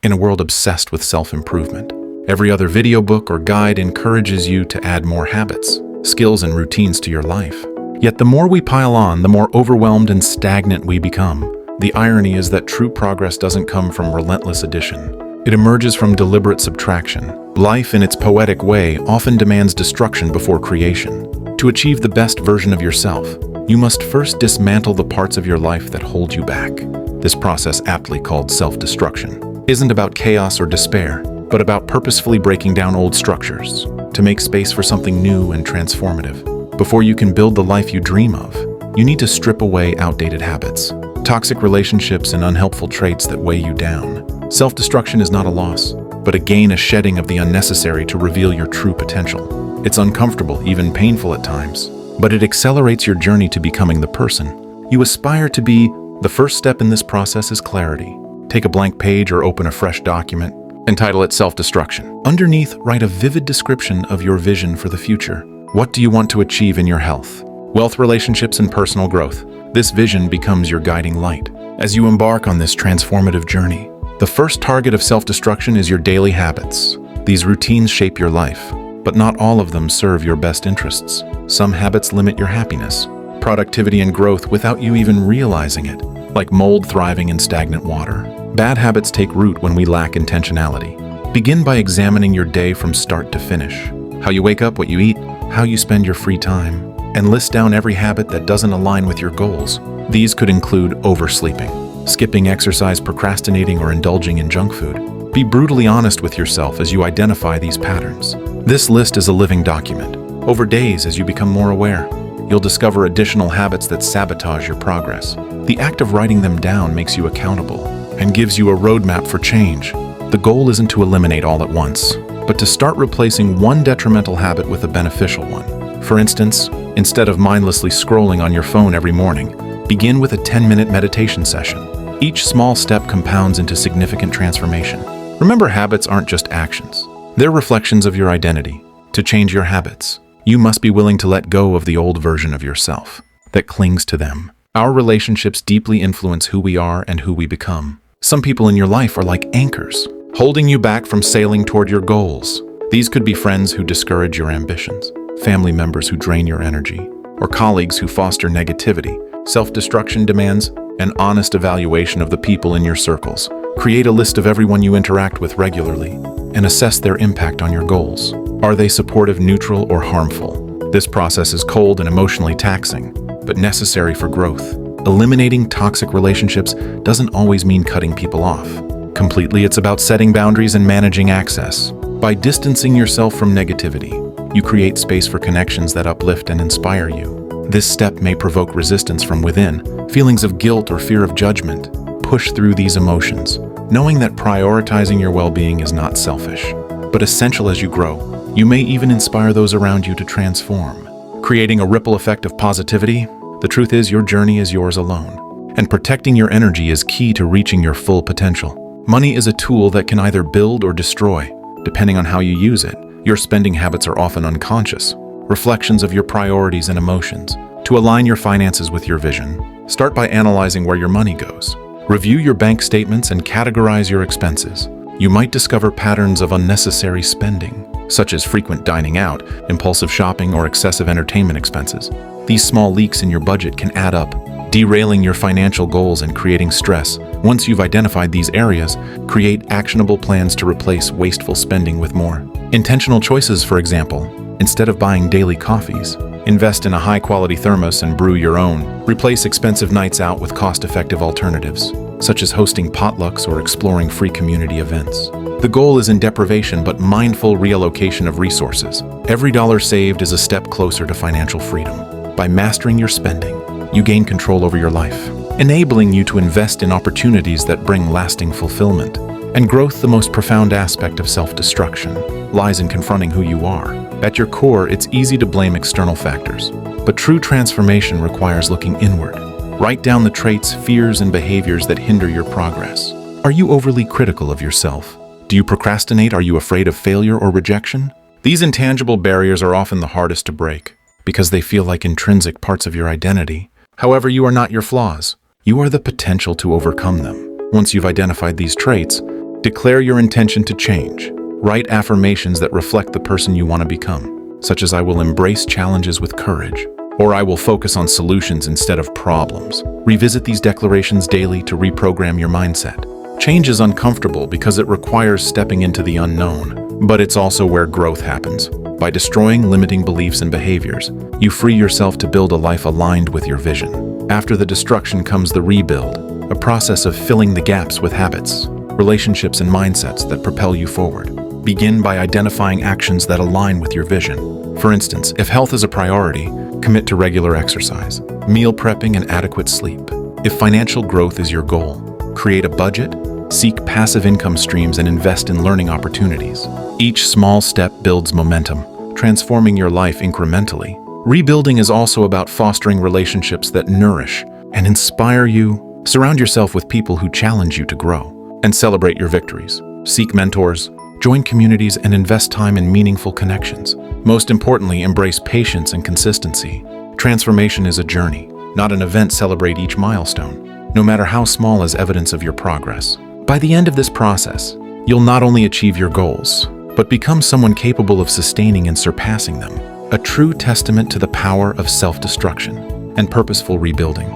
in a world obsessed with self-improvement. Every other video book or guide encourages you to add more habits, skills, and routines to your life. Yet the more we pile on, the more overwhelmed and stagnant we become. The irony is that true progress doesn't come from relentless addition. It emerges from deliberate subtraction. Life, in its poetic way, often demands destruction before creation. To achieve the best version of yourself, you must first dismantle the parts of your life that hold you back. This process, aptly called self-destruction, isn't about chaos or despair, but about purposefully breaking down old structures to make space for something new and transformative. Before you can build the life you dream of, you need to strip away outdated habits, toxic relationships, and unhelpful traits that weigh you down. Self-destruction is not a loss, but a shedding of the unnecessary to reveal your true potential. It's uncomfortable, even painful at times, but it accelerates your journey to becoming the person you aspire to be. The first step in this process is clarity. Take a blank page or open a fresh document. Entitle it Self-Destruction. Underneath, write a vivid description of your vision for the future. What do you want to achieve in your health, wealth, relationships, and personal growth? This vision becomes your guiding light. As you embark on this transformative journey, the first target of self-destruction is your daily habits. These routines shape your life, but not all of them serve your best interests. Some habits limit your happiness, productivity, and growth without you even realizing it, like mold thriving in stagnant water. Bad habits take root when we lack intentionality. Begin by examining your day from start to finish. How you wake up, what you eat, how you spend your free time, and list down every habit that doesn't align with your goals. These could include oversleeping, skipping exercise, procrastinating, or indulging in junk food. Be brutally honest with yourself as you identify these patterns. This list is a living document. Over days, as you become more aware, you'll discover additional habits that sabotage your progress. The act of writing them down makes you accountable and gives you a roadmap for change. The goal isn't to eliminate all at once, but to start replacing one detrimental habit with a beneficial one. For instance, instead of mindlessly scrolling on your phone every morning, begin with a 10-minute meditation session. Each small step compounds into significant transformation. Remember, habits aren't just actions. They're reflections of your identity. To change your habits, you must be willing to let go of the old version of yourself that clings to them. Our relationships deeply influence who we are and who we become. Some people in your life are like anchors, holding you back from sailing toward your goals. These could be friends who discourage your ambitions, family members who drain your energy, or colleagues who foster negativity. Self-destruction demands an honest evaluation of the people in your circles. Create a list of everyone you interact with regularly and assess their impact on your goals. Are they supportive, neutral, or harmful? This process is cold and emotionally taxing, but necessary for growth. Eliminating toxic relationships doesn't always mean cutting people off completely. It's about setting boundaries and managing access. By distancing yourself from negativity, you create space for connections that uplift and inspire you. This step may provoke resistance from within, feelings of guilt or fear of judgment. Push through these emotions, knowing that prioritizing your well-being is not selfish, but essential as you grow. You may even inspire those around you to transform, creating a ripple effect of positivity. The truth is, your journey is yours alone, and protecting your energy is key to reaching your full potential. Money is a tool that can either build or destroy, depending on how you use it. Your spending habits are often unconscious, reflections of your priorities and emotions. To align your finances with your vision, start by analyzing where your money goes. Review your bank statements and categorize your expenses. You might discover patterns of unnecessary spending, such as frequent dining out, impulsive shopping, or excessive entertainment expenses. These small leaks in your budget can add up, derailing your financial goals and creating stress. Once you've identified these areas, create actionable plans to replace wasteful spending with more intentional choices. For example, instead of buying daily coffees, invest in a high-quality thermos and brew your own. Replace expensive nights out with cost-effective alternatives, such as hosting potlucks or exploring free community events. The goal isn't deprivation, but mindful reallocation of resources. Every dollar saved is a step closer to financial freedom. By mastering your spending, you gain control over your life, enabling you to invest in opportunities that bring lasting fulfillment and growth. The most profound aspect of self-destruction lies in confronting who you are. At your core, it's easy to blame external factors, but true transformation requires looking inward. Write down the traits, fears, and behaviors that hinder your progress. Are you overly critical of yourself? Do you procrastinate? Are you afraid of failure or rejection? These intangible barriers are often the hardest to break because they feel like intrinsic parts of your identity. However, you are not your flaws. You are the potential to overcome them. Once you've identified these traits, Declare your intention to change. Write affirmations that reflect the person you want to become, such as "I will embrace challenges with courage," or "I will focus on solutions instead of problems." Revisit these declarations daily to reprogram your mindset. Change is uncomfortable because it requires stepping into the unknown, but it's also where growth happens. By destroying limiting beliefs and behaviors, you free yourself to build a life aligned with your vision. After the destruction comes the rebuild, a process of filling the gaps with habits, relationships, and mindsets that propel you forward. Begin by identifying actions that align with your vision. For instance, if health is a priority, commit to regular exercise, meal prepping, and adequate sleep. If financial growth is your goal, create a budget, seek passive income streams, and invest in learning opportunities. Each small step builds momentum, transforming your life incrementally. Rebuilding is also about fostering relationships that nourish and inspire you. Surround yourself with people who challenge you to grow, and celebrate your victories. Seek mentors, join communities, and invest time in meaningful connections. Most importantly, embrace patience and consistency. Transformation is a journey, not an event. Celebrate each milestone, no matter how small, as evidence of your progress. By the end of this process, you'll not only achieve your goals, but become someone capable of sustaining and surpassing them. A true testament to the power of self-destruction and purposeful rebuilding.